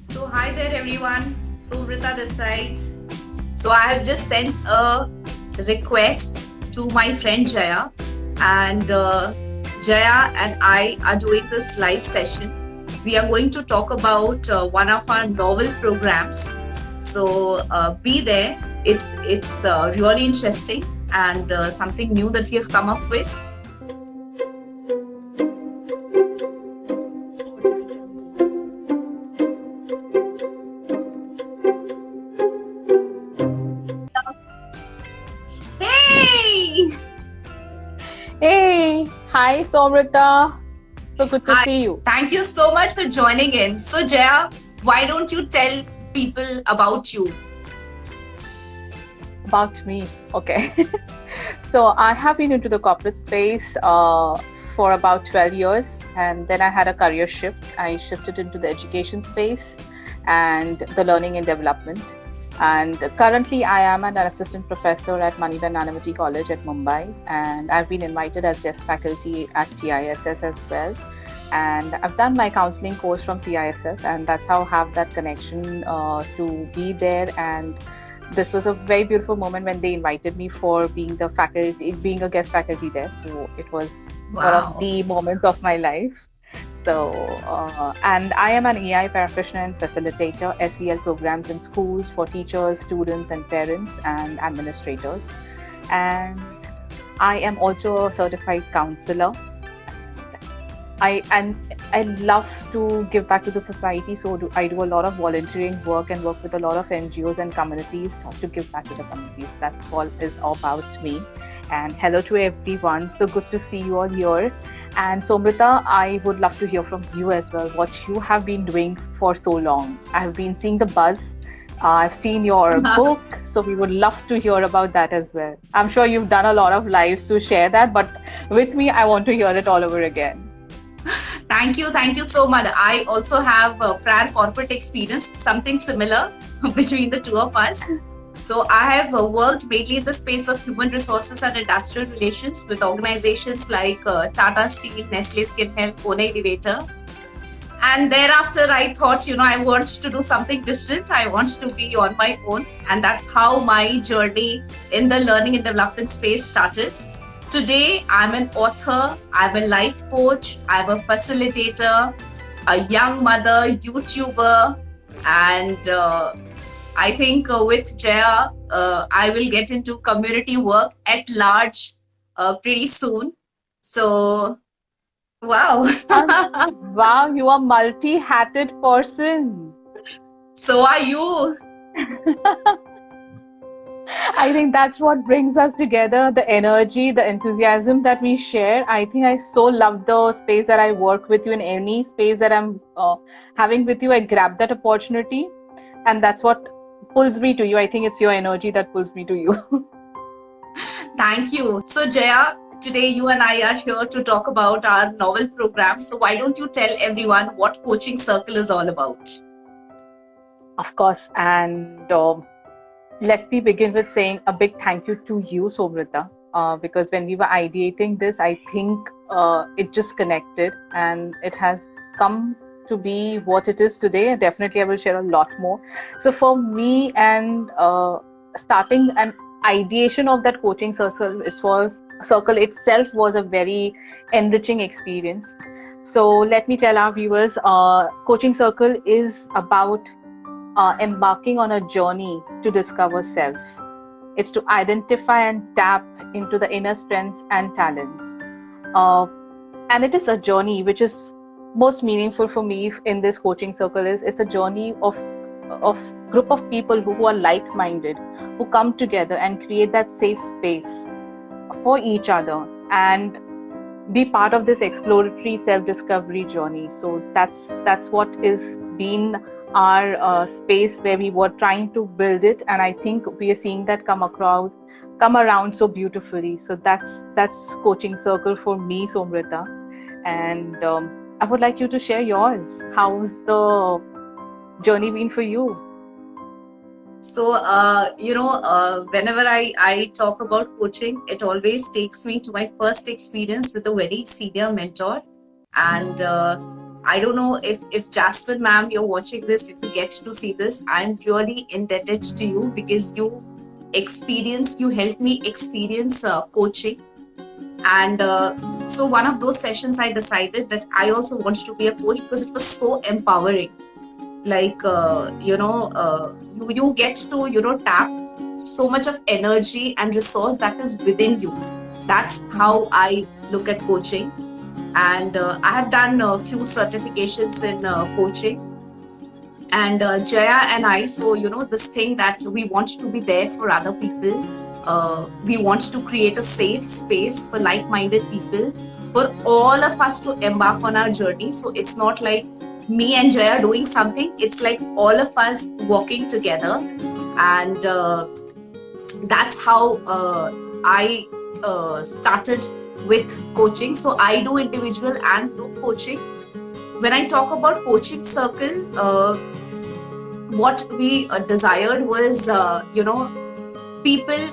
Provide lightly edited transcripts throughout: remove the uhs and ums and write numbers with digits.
So hi there everyone, Suvrita this side. So I have just sent a request to my friend Jaya, and Jaya and I are doing this live session. We are going to talk about one of our novel programs. So be there. It's really interesting and something new that we have come up with. Hey! Hey, hi Somrita. So good to Hi. see you. Thank you so much for joining in. So, Jaya, why don't you tell people about you? About me. Okay. So I have been into the corporate space for about 12 years, and then I had a career shift. I shifted into the education space and the learning and development. And currently, I am an assistant professor at Manivan Nanavati College at Mumbai, and I've been invited as guest faculty at TISS as well. And I've done my counseling course from TISS, and that's how I have that connection to be there. And this was a very beautiful moment when they invited me for being the faculty, being a guest faculty there. So it was one of Wow. the moments of my life. So, and I am an AI practitioner and facilitator, SEL programs in schools for teachers, students, and parents and administrators. And I am also a certified counselor. I love to give back to the society, so I do a lot of volunteering work and work with a lot of NGOs and communities to give back to the communities. That's all is about me. And hello to everyone. So good to see you all here. And Somrita, I would love to hear from you as well. What you have been doing for so long. I have been seeing the buzz. I've seen your book, so we would love to hear about that as well. I'm sure you've done a lot of lives to share that, but with me, I want to hear it all over again. Thank you so much. I also have prior corporate experience, something similar between the two of us. So I have worked mainly in the space of human resources and industrial relations with organizations like Tata Steel, Nestle Skin Health, Kone Elevator. And thereafter, I thought, I want to do something different. I want to be on my own. And that's how my journey in the learning and development space started. Today, I'm an author, I'm a life coach, I'm a facilitator, a young mother, YouTuber, and I think with Jaya, I will get into community work at large pretty soon. So, wow. Wow, you are multi-hatted person. So are you. I think that's what brings us together, the energy, the enthusiasm that we share. I think I so love the space that I work with you in any space that I'm having with you. I grab that opportunity, and that's what pulls me to you. I think it's your energy that pulls me to you. Thank you. So, Jaya, today you and I are here to talk about our novel program. So, why don't you tell everyone what Coaching Circle is all about? Of course, and let me begin with saying a big thank you to you, Somrita, because when we were ideating this, I think it just connected and it has come to be what it is today. Definitely, I will share a lot more. So, for me, and starting an ideation of that coaching circle itself was a very enriching experience. So, let me tell our viewers, coaching circle is about embarking on a journey to discover self. It's to identify and tap into the inner strengths and talents. Uh, and it is a journey which is most meaningful for me in this coaching circle is it's a journey of group of people who are like-minded, who come together and create that safe space for each other and be part of this exploratory self-discovery journey. So that's what is been our space where we were trying to build it, and I think we are seeing that come around so beautifully. So that's coaching circle for me, Somrita, and I would like you to share yours. How's the journey been for you? So, whenever I talk about coaching, it always takes me to my first experience with a very senior mentor. And I don't know if Jasmine ma'am, you're watching this, if you get to see this, I'm really indebted to you because you helped me experience coaching. And so one of those sessions, I decided that I also wanted to be a coach because it was so empowering. Like, you get to, tap so much of energy and resource that is within you. That's how I look at coaching. And I have done a few certifications in coaching. And Jaya and I, so this thing that we want to be there for other people. We want to create a safe space for like-minded people, for all of us to embark on our journey. So it's not like me and Jaya doing something, it's like all of us walking together. And that's how I started with coaching. So I do individual and group coaching. When I talk about coaching circle, what we desired was, people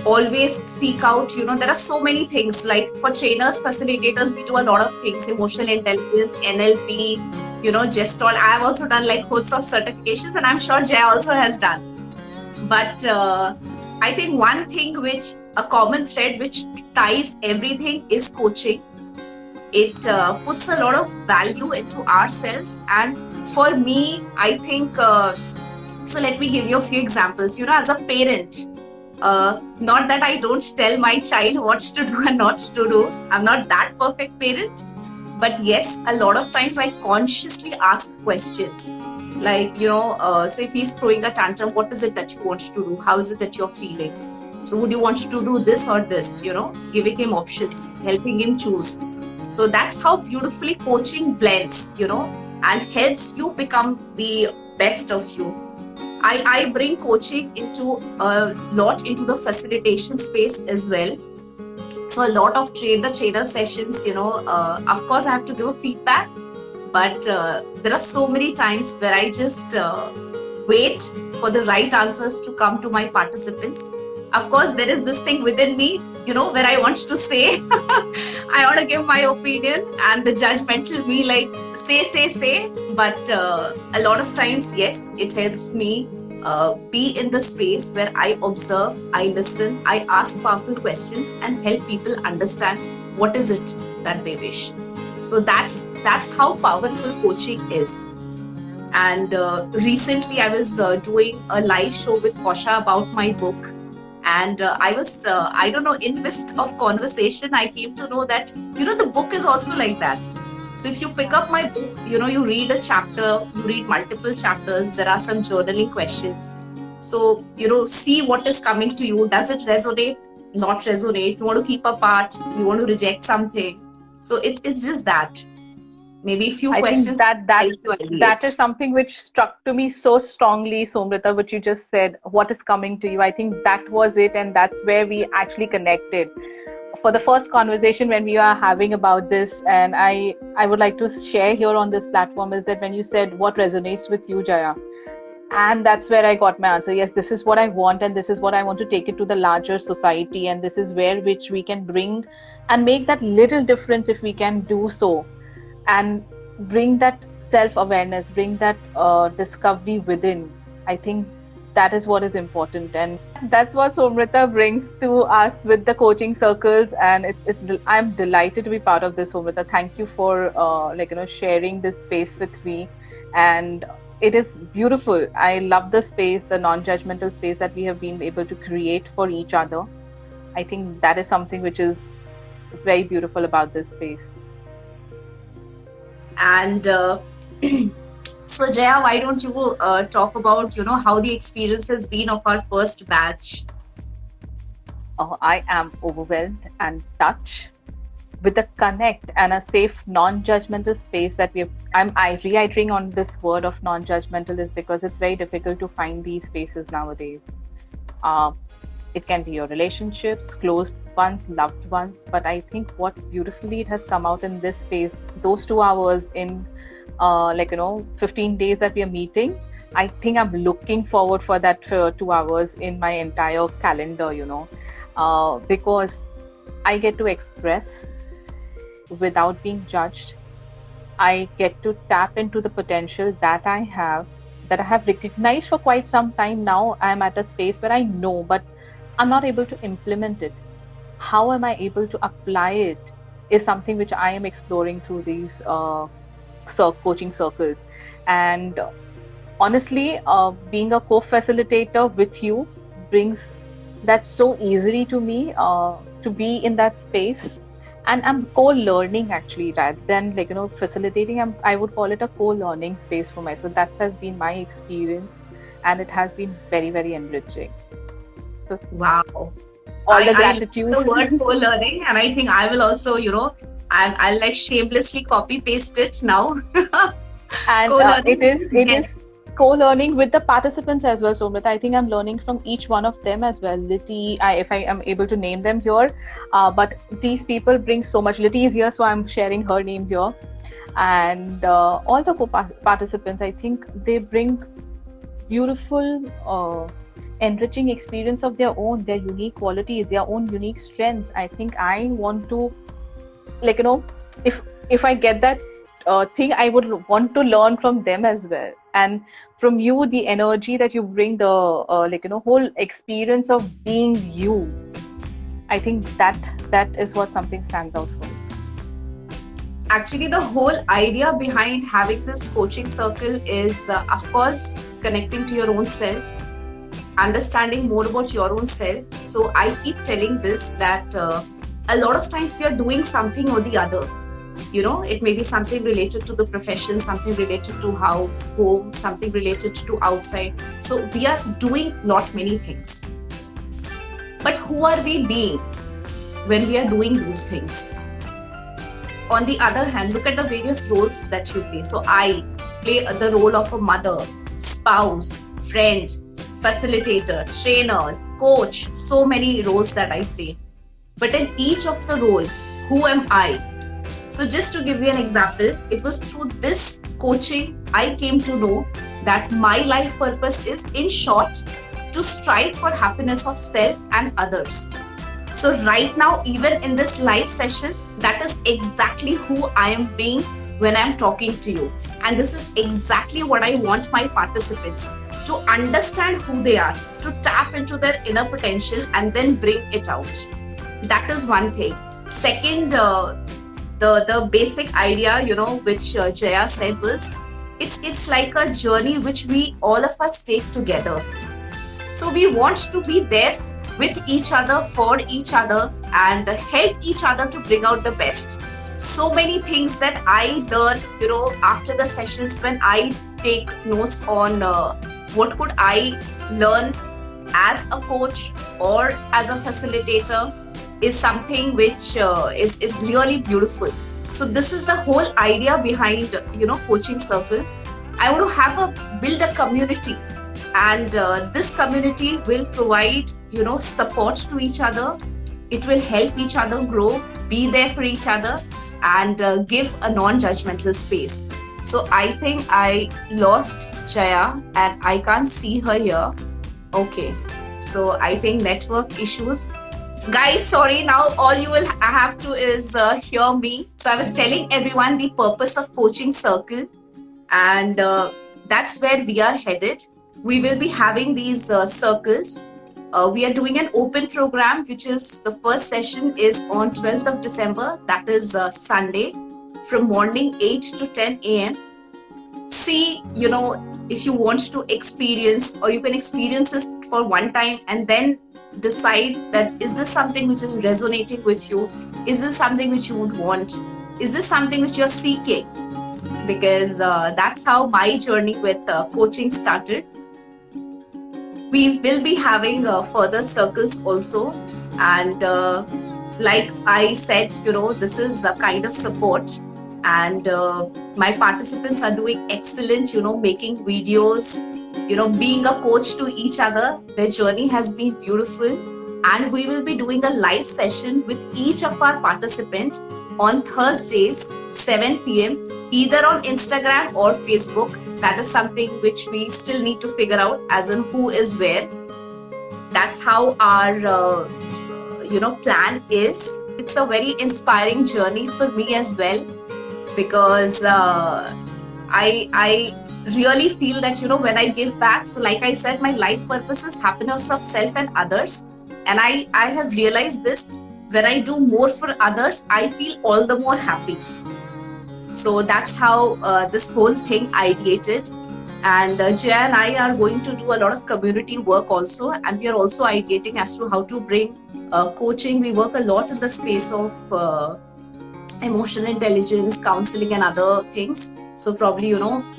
always seek out, there are so many things. Like for trainers, facilitators, we do a lot of things: emotional intelligence, NLP, Gestalt. I have also done like loads of certifications, and I'm sure Jay also has done. But I think one thing which a common thread which ties everything is coaching. It puts a lot of value into ourselves. And for me, I think, so let me give you a few examples. As a parent, not that I don't tell my child what to do and not to do. I'm not that perfect parent. But yes, a lot of times I consciously ask questions. Like, so if he's throwing a tantrum, what is it that you want to do? How is it that you're feeling? So would you want to do this or this? Giving him options, helping him choose. So that's how beautifully coaching blends, and helps you become the best of you. I bring coaching into a lot into the facilitation space as well. So a lot of trainer sessions, of course I have to give a feedback, but there are so many times where I just wait for the right answers to come to my participants. Of course, there is this thing within me, where I want to say, I want to give my opinion, and the judgmental me like, say. But a lot of times, yes, it helps me be in the space where I observe, I listen, I ask powerful questions and help people understand what is it that they wish. So that's how powerful coaching is. And recently I was doing a live show with Kosha about my book. And I was, I don't know, in midst of conversation, I came to know that, the book is also like that. So if you pick up my book, you read a chapter, you read multiple chapters, there are some journaling questions. So, see what is coming to you. Does it resonate? Not resonate? You want to keep apart? You want to reject something? So it's just that. Maybe a few questions. I think that is something which struck to me so strongly, Somrita, what you just said. What is coming to you? I think that was it, and that's where we actually connected. For the first conversation when we are having about this, and I would like to share here on this platform, is that when you said what resonates with you, Jaya, and that's where I got my answer. Yes, this is what I want, and this is what I want to take it to the larger society, and this is where which we can bring and make that little difference if we can do so, and bring that self-awareness, bring that discovery within. I think that is what is important, and that's what Somrita brings to us with the coaching circles. And I'm delighted to be part of this, Somrita. Thank you for sharing this space with me, and it is beautiful. I love the space, the non-judgmental space that we have been able to create for each other. I think that is something which is very beautiful about this space. And so Jaya, why don't you talk about how the experience has been of our first batch? Oh, I am overwhelmed and touched with the connect and a safe non-judgmental space that I'm reiterating on this word of non-judgmental is because it's very difficult to find these spaces nowadays. It can be your relationships, close ones, loved ones, but I think what beautifully it has come out in this space, those 2 hours in 15 days that we are meeting, I think I'm looking forward for that 2 hours in my entire calendar, because I get to express without being judged. I get to tap into the potential that I have, that I have recognized for quite some time now. I'm at a space where I know, but I'm not able to implement it. How am I able to apply it is something which I am exploring through these coaching circles. And honestly, being a co-facilitator with you brings that so easily to me, to be in that space. And I'm co-learning actually, rather than facilitating. I would call it a co-learning space for myself. That has been my experience, and it has been very, very enriching. So Wow. all the I gratitude. love the word co-learning, and I think I will also, I'll like shamelessly copy paste it now. And Co-learning. it Yes. is co-learning with the participants as well, Somrita. I think I'm learning from each one of them as well. Liti, if I am able to name them here, but these people bring so much. Liti is here, so I'm sharing her name here. And all the participants, I think they bring beautiful, enriching experience of their own, their unique qualities, their own unique strengths. I think I want to, if I get that thing, I would want to learn from them as well. And from you, the energy that you bring, the whole experience of being you, I think that is what something stands out for me. Actually, the whole idea behind having this coaching circle is, of course, connecting to your own self, understanding more about your own self. So I keep telling this that a lot of times we are doing something or the other. It may be something related to the profession, something related to home, something related to outside. So we are doing lot many things. But who are we being when we are doing those things? On the other hand, look at the various roles that you play. So I play the role of a mother, spouse, friend, facilitator, trainer, coach, so many roles that I play. But in each of the role, who am I? So just to give you an example, it was through this coaching I came to know that my life purpose is, in short, to strive for happiness of self and others. So right now, even in this live session, that is exactly who I am being when I'm talking to you. And this is exactly what I want my participants to understand who they are, to tap into their inner potential and then bring it out. That is one thing. Second, the basic idea, which Jaya said was, it's like a journey which we all of us take together. So we want to be there with each other, for each other, and help each other to bring out the best. So many things that I learn, after the sessions, when I take notes on what could I learn as a coach or as a facilitator, is something which is really beautiful. So this is the whole idea behind coaching circle. I want to build a community, and this community will provide support to each other. It will help each other grow, be there for each other, and give a non-judgmental space. So I think I lost Jaya and I can't see her here. Okay, so I think network issues. Guys, sorry, now all you will have to is hear me. So I was telling everyone the purpose of coaching circle, and that's where we are headed. We will be having these circles. We are doing an open program, which is the first session is on 12th of December. That is Sunday, from morning 8 to 10 a.m. See, if you want to experience, or you can experience this for one time and then decide that, is this something which is resonating with you? Is this something which you would want? Is this something which you're seeking? Because that's how my journey with coaching started. We will be having further circles also, and like I said, this is a kind of support, and my participants are doing excellent, making videos, being a coach to each other. Their journey has been beautiful, and we will be doing a live session with each of our participants on Thursdays, 7 p.m, either on Instagram or Facebook. That is something which we still need to figure out, as in who is where. That's how our plan is. It's a very inspiring journey for me as well, because I really feel that, when I give back, so like I said, my life purpose is happiness of self and others, and I have realized this: when I do more for others, I feel all the more happy. So that's how this whole thing ideated. And Jaya and I are going to do a lot of community work also, and we are also ideating as to how to bring coaching. We work a lot in the space of emotional intelligence, counseling, and other things. So probably,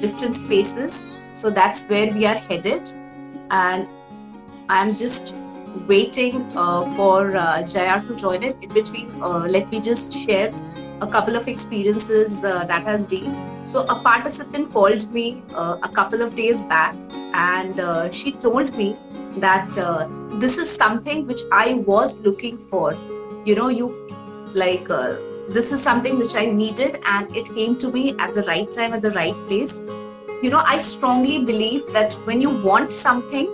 different spaces. So that's where we are headed. And I'm just waiting for Jaya to join it. In between, let me just share a couple of experiences that has been. So a participant called me a couple of days back, and she told me that this is something which I was looking for. This is something which I needed, and it came to me at the right time, at the right place. I strongly believe that when you want something,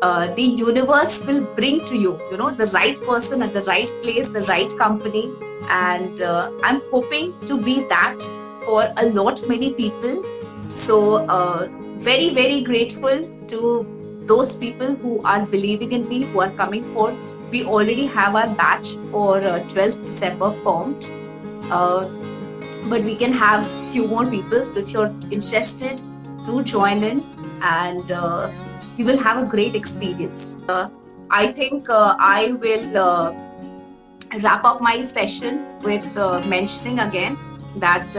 the universe will bring to you, the right person at the right place, the right company. And I'm hoping to be that for a lot many people. So very, very grateful to those people who are believing in me, who are coming forth. We already have our batch for 12th December formed. But we can have few more people. So if you're interested, do join in, and you will have a great experience. I think I will wrap up my session with mentioning again that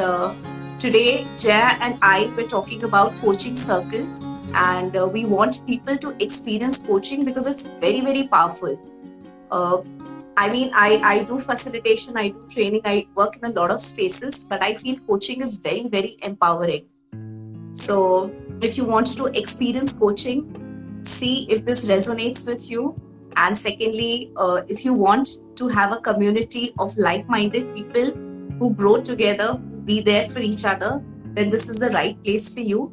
today Jaya and I were talking about coaching circle, and we want people to experience coaching because it's very, very powerful. I do facilitation, I do training, I work in a lot of spaces, but I feel coaching is very, very empowering. So if you want to experience coaching, see if this resonates with you. And secondly, if you want to have a community of like-minded people who grow together, be there for each other, then this is the right place for you.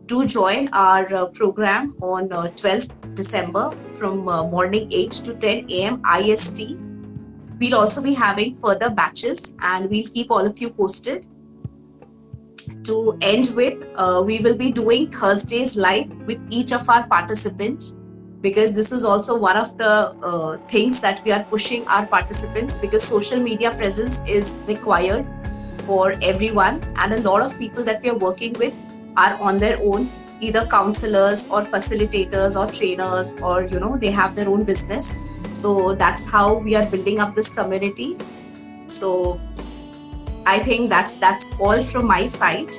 Do join our program on 12th December from morning 8 to 10 a.m. IST. We'll also be having further batches, and we'll keep all of you posted. To end with, we will be doing Thursdays live with each of our participants, because this is also one of the things that we are pushing our participants, because social media presence is required for everyone, and a lot of people that we are working with are on their own, either counselors or facilitators or trainers, or they have their own business. So that's how we are building up this community. So I think that's all from my side.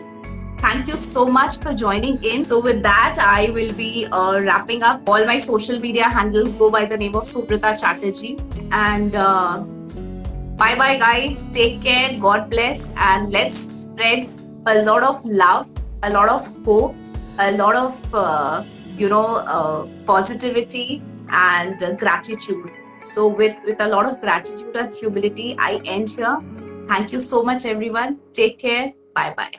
Thank you so much for joining in. So with that, I will be wrapping up. All my social media handles go by the name of Subrata Chatterjee. And bye bye guys. Take care. God bless. And let's spread a lot of love, a lot of hope, a lot of positivity and gratitude. So with a lot of gratitude and humility, I end here. Thank you so much, everyone. Take care. Bye bye.